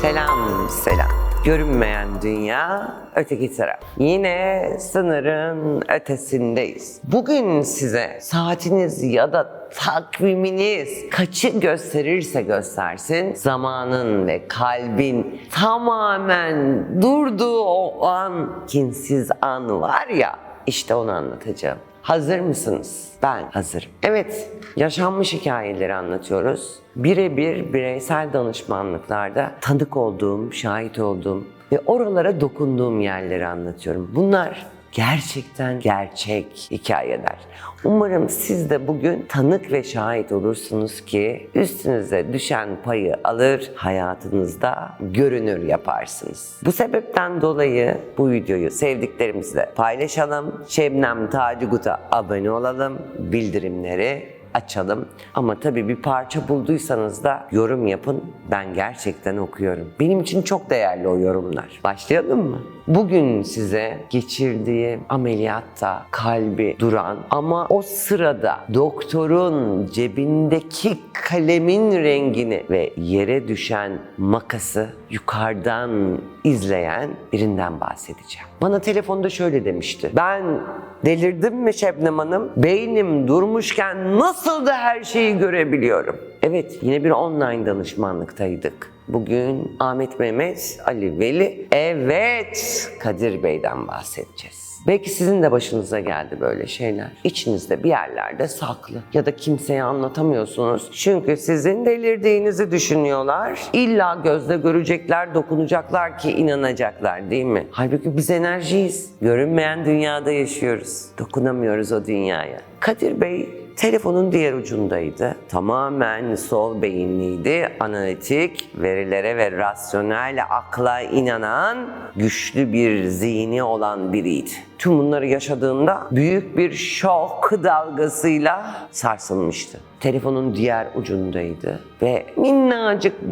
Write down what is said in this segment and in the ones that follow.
Selam, selam. Görünmeyen dünya, öteki taraf. Yine sınırın ötesindeyiz. Bugün size saatiniz ya da takviminiz kaçı gösterirse göstersin, zamanın ve kalbin tamamen durduğu o an, kinsiz an var ya, işte onu anlatacağım. Hazır mısınız? Ben hazırım. Evet, yaşanmış hikayeleri anlatıyoruz. Birebir bireysel danışmanlıklarda tanık olduğum, şahit olduğum ve oralara dokunduğum yerleri anlatıyorum. Bunlar gerçekten gerçek hikayeler. Umarım siz de bugün tanık ve şahit olursunuz ki üstünüze düşen payı alır, hayatınızda görünür yaparsınız. Bu sebepten dolayı bu videoyu sevdiklerimizle paylaşalım. Şebnem Tacıgut'a abone olalım, bildirimleri açalım. Ama tabii bir parça bulduysanız da yorum yapın. Ben gerçekten okuyorum. Benim için çok değerli o yorumlar. Başlayalım mı? Bugün size geçirdiği ameliyatta kalbi duran ama o sırada doktorun cebindeki kalemin rengini ve yere düşen makası yukarıdan izleyen birinden bahsedeceğim. Bana telefonda şöyle demişti. Ben delirdim mi Şebnem Hanım? Beynim durmuşken nasıl da her şeyi görebiliyorum? Evet, yine bir online danışmanlıktaydık. Bugün Ahmet Mehmet Ali Veli, evet Kadir Bey'den bahsedeceğiz. Belki sizin de başınıza geldi böyle şeyler. İçinizde bir yerlerde saklı ya da kimseye anlatamıyorsunuz. Çünkü sizin delirdiğinizi düşünüyorlar. İlla gözle görecekler, dokunacaklar ki inanacaklar, değil mi? Halbuki biz enerjiyiz. Görünmeyen dünyada yaşıyoruz. Dokunamıyoruz o dünyaya. Kadir Bey telefonun diğer ucundaydı. Tamamen sol beyinliydi. Analitik, verilere ve rasyonel akla inanan, güçlü bir zihni olan biriydi. Tüm bunları yaşadığında büyük bir şok dalgasıyla sarsılmıştı. Telefonun diğer ucundaydı ve minnacık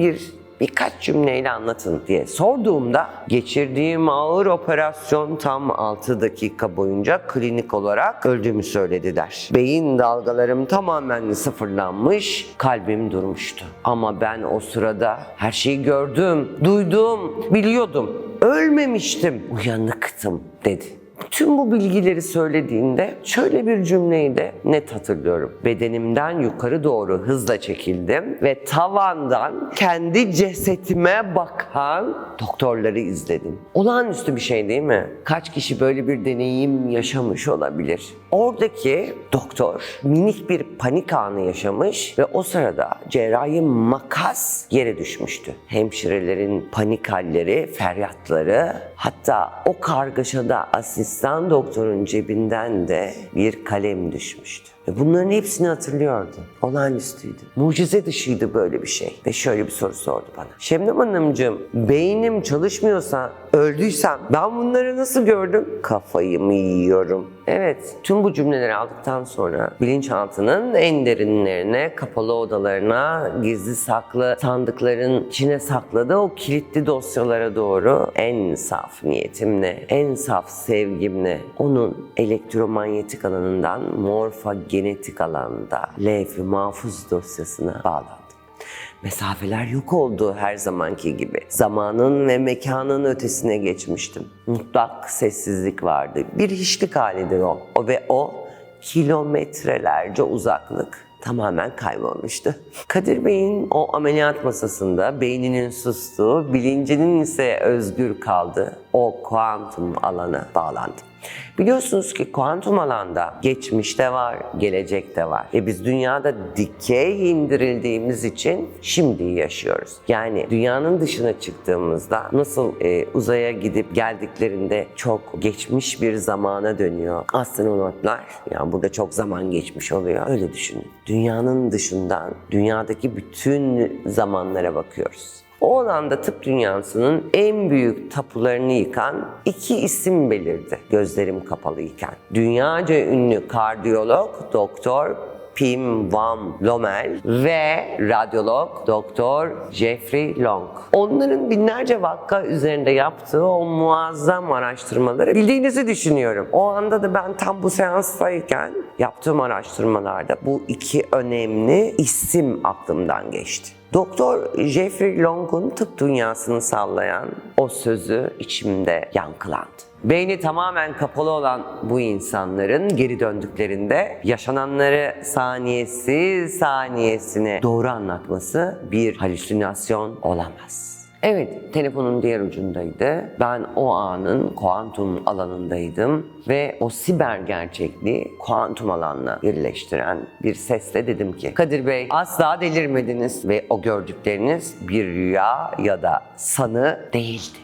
birkaç cümleyle anlatın diye sorduğumda geçirdiğim ağır operasyon tam 6 dakika boyunca klinik olarak öldüğümü söylediler. Beyin dalgalarım tamamen sıfırlanmış, kalbim durmuştu. Ama ben o sırada her şeyi gördüm, duydum, biliyordum. Ölmemiştim, uyanıktım dedi. Tüm bu bilgileri söylediğinde şöyle bir cümleyi de net hatırlıyorum. Bedenimden yukarı doğru hızla çekildim ve tavandan kendi cesetime bakan doktorları izledim. Olağanüstü bir şey değil mi? Kaç kişi böyle bir deneyim yaşamış olabilir? Oradaki doktor minik bir panik anı yaşamış ve o sırada cerrahi makas yere düşmüştü. Hemşirelerin panik halleri, feryatları, hatta o kargaşada asistan doktorun cebinden de bir kalem düşmüştü. Ve bunların hepsini hatırlıyordu. Olağanüstüydü. Mucize dışıydı böyle bir şey. Ve şöyle bir soru sordu bana. Şebnem Hanımcığım, beynim çalışmıyorsa, öldüysem ben bunları nasıl gördüm? Kafayı mı yiyorum? Evet, tüm bu cümleleri aldıktan sonra bilinçaltının en derinlerine, kapalı odalarına, gizli saklı sandıkların içine sakladığı o kilitli dosyalara doğru en saf niyetimle, en saf sevgimle onun elektromanyetik alanından morfogenetik alanda levh-i mahfuz dosyasına bağlandım. Mesafeler yok oldu her zamanki gibi. Zamanın ve mekanın ötesine geçmiştim. Mutlak sessizlik vardı. Bir hiçlik halidir o. O kilometrelerce uzaklık tamamen kaybolmuştu. Kadir Bey'in o ameliyat masasında beyninin sustuğu, bilincinin ise özgür kaldığı o kuantum alana bağlandım. Biliyorsunuz ki kuantum alanda geçmişte var, gelecekte var. Ve biz dünyada dikey indirildiğimiz için şimdiyi yaşıyoruz. Yani dünyanın dışına çıktığımızda nasıl uzaya gidip geldiklerinde çok geçmiş bir zamana dönüyor astronotlar. Yani burada çok zaman geçmiş oluyor. Öyle düşünün. Dünyanın dışından dünyadaki bütün zamanlara bakıyoruz. O alanda tıp dünyasının en büyük tapularını yıkan iki isim belirdi gözlerim kapalıyken. Dünyaca ünlü kardiyolog Doktor Pim Van Lommel ve radyolog Doktor Jeffrey Long. Onların binlerce vaka üzerinde yaptığı o muazzam araştırmaları bildiğinizi düşünüyorum. O anda da ben tam bu seanstayken yaptığım araştırmalarda bu iki önemli isim aklımdan geçti. Doktor Jeffrey Long'un tıp dünyasını sallayan o sözü içimde yankılandı. Beyni tamamen kapalı olan bu insanların geri döndüklerinde yaşananları saniyesiz saniyesine doğru anlatması bir halüsinasyon olamaz. Evet, telefonun diğer ucundaydı. Ben o anın kuantum alanındaydım ve o siber gerçekliği kuantum alanla birleştiren bir sesle dedim ki, Kadir Bey, asla delirmediniz ve o gördükleriniz bir rüya ya da sanı değildi.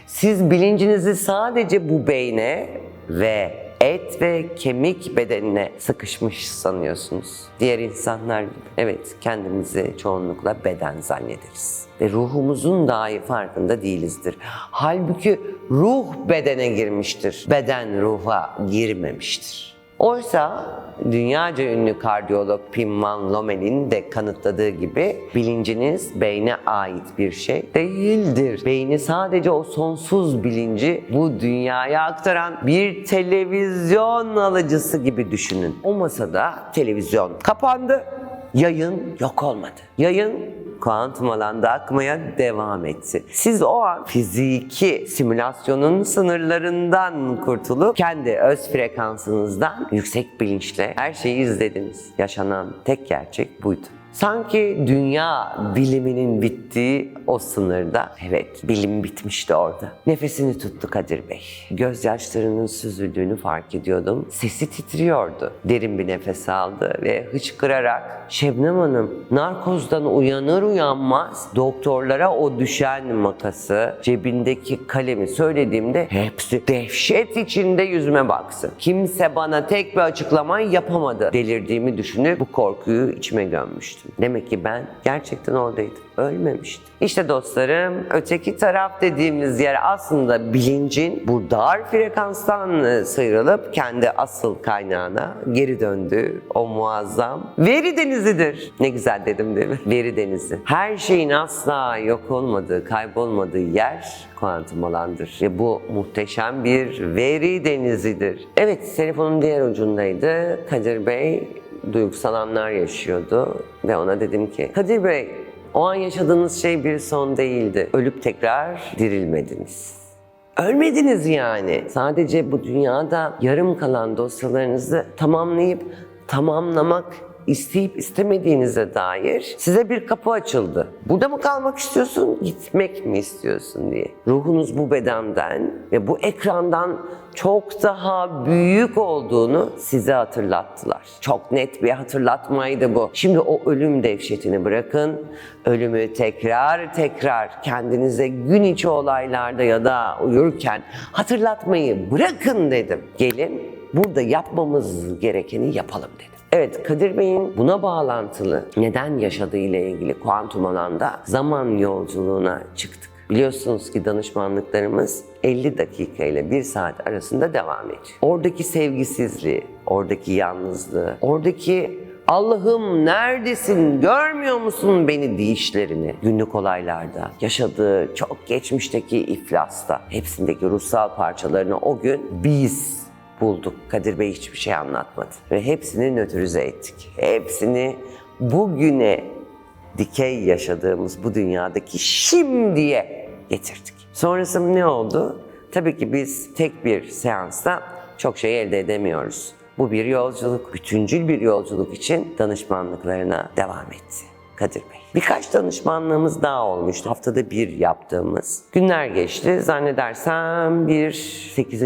Siz bilincinizi sadece bu beyne ve et ve kemik bedenine sıkışmış sanıyorsunuz. Diğer insanlar gibi. Evet, kendimizi çoğunlukla beden zannederiz. Ve ruhumuzun dahi farkında değilizdir. Halbuki ruh bedene girmiştir. Beden ruha girmemiştir. Oysa dünyaca ünlü kardiyolog Pim Van Lommel'in de kanıtladığı gibi bilinciniz beyne ait bir şey değildir. Beyni sadece o sonsuz bilinci bu dünyaya aktaran bir televizyon alıcısı gibi düşünün. O masada televizyon kapandı, yayın yok olmadı. Yayın kuantum alanda akmaya devam etti. Siz o an fiziki simülasyonun sınırlarından kurtulup kendi öz frekansınızdan yüksek bilinçle her şeyi izlediniz. Yaşanan tek gerçek buydu. Sanki dünya biliminin bittiği o sınırda, evet bilim bitmişti orada. Nefesini tuttu Kadir Bey. Gözyaşlarının süzüldüğünü fark ediyordum. Sesi titriyordu. Derin bir nefes aldı ve hıçkırarak, Şebnem Hanım, narkozdan uyanır uyanmaz doktorlara o düşen makası, cebindeki kalemi söylediğimde hepsi dehşet içinde yüzüme baksın. Kimse bana tek bir açıklama yapamadı. Delirdiğimi düşünüp bu korkuyu içime gömmüştüm. Demek ki ben gerçekten oradaydım. Ölmemiştim. İşte dostlarım, öteki taraf dediğimiz yer aslında bilincin bu dar frekanstan sıyrılıp kendi asıl kaynağına geri döndüğü o muazzam veri denizidir. Ne güzel dedim değil mi? Veri denizi. Her şeyin asla yok olmadığı, kaybolmadığı yer kuantum alandır. Ve bu muhteşem bir veri denizidir. Evet, telefonun diğer ucundaydı. Kadir Bey duygusal anlar yaşıyordu ve ona dedim ki, Kadir Bey, o an yaşadığınız şey bir son değildi. Ölüp tekrar dirilmediniz. Ölmediniz yani. Sadece bu dünyada yarım kalan dosyalarınızı tamamlamak isteyip istemediğinize dair size bir kapı açıldı. Burada mı kalmak istiyorsun, gitmek mi istiyorsun diye. Ruhunuz bu bedenden ve bu ekrandan çok daha büyük olduğunu size hatırlattılar. Çok net bir hatırlatmaydı bu. Şimdi o ölüm dehşetini bırakın, ölümü tekrar kendinize gün içi olaylarda ya da uyurken hatırlatmayı bırakın dedim. Gelin burada yapmamız gerekeni yapalım dedim. Evet, Kadir Bey'in buna bağlantılı neden yaşadığı ile ilgili kuantum alanda zaman yolculuğuna çıktık. Biliyorsunuz ki danışmanlıklarımız 50 dakika ile 1 saat arasında devam ediyor. Oradaki sevgisizliği, oradaki yalnızlığı, oradaki Allah'ım neredesin, görmüyor musun beni deyişlerini günlük olaylarda, yaşadığı çok geçmişteki iflasta, hepsindeki ruhsal parçalarını o gün biz bulduk. Kadir Bey hiçbir şey anlatmadı ve hepsini nötrize ettik. Hepsini bugüne dikey yaşadığımız bu dünyadaki şimdiye getirdik. Sonrası ne oldu? Tabii ki biz tek bir seansta çok şey elde edemiyoruz. Bu bir yolculuk, bütüncül bir yolculuk için danışmanlıklarına devam etti Kadir Bey. Birkaç danışmanlığımız daha olmuştu. Haftada bir yaptığımız. Günler geçti. Zannedersem 8.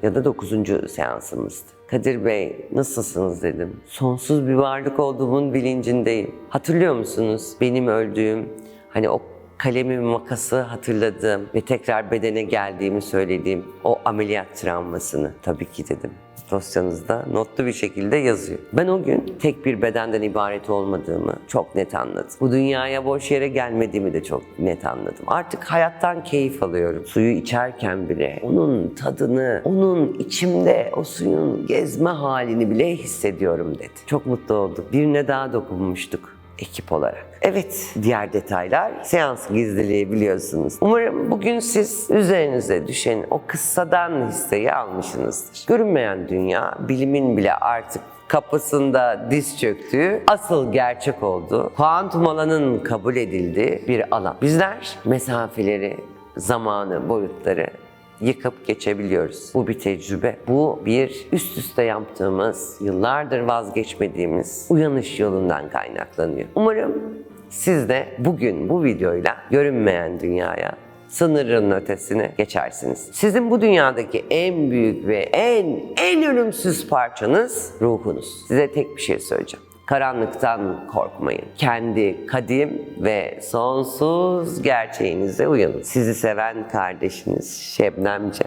ya da 9. seansımızdı. Kadir Bey, nasılsınız dedim. Sonsuz bir varlık olduğumun bilincindeyim. Hatırlıyor musunuz benim öldüğüm, hani o kalemi makası hatırladığım ve tekrar bedene geldiğimi söylediğim o ameliyat travmasını? Tabii ki dedim. Dosyanızda notlu bir şekilde yazıyor. Ben o gün tek bir bedenden ibaret olmadığımı çok net anladım. Bu dünyaya boş yere gelmediğimi de çok net anladım. Artık hayattan keyif alıyorum. Suyu içerken bile onun tadını, onun içimde o suyun gezme halini bile hissediyorum dedi. Çok mutlu oldum. Birine daha dokunmuştuk ekip olarak. Evet, diğer detaylar seans gizliliği biliyorsunuz. Umarım bugün siz üzerinize düşen o kıssadan hisseyi almışsınızdır. Görünmeyen dünya, bilimin bile artık kapısında diz çöktüğü, asıl gerçek olduğu, kuantum alanın kabul edildiği bir alan. Bizler mesafeleri, zamanı, boyutları yıkıp geçebiliyoruz. Bu bir tecrübe. Bu bir üst üste yaptığımız, yıllardır vazgeçmediğimiz uyanış yolundan kaynaklanıyor. Umarım siz de bugün bu videoyla görünmeyen dünyaya, sınırın ötesine geçersiniz. Sizin bu dünyadaki en büyük ve en ölümsüz parçanız ruhunuz. Size tek bir şey söyleyeceğim. Karanlıktan korkmayın. Kendi kadim ve sonsuz gerçeğinize uyanın. Sizi seven kardeşiniz Şebnemce.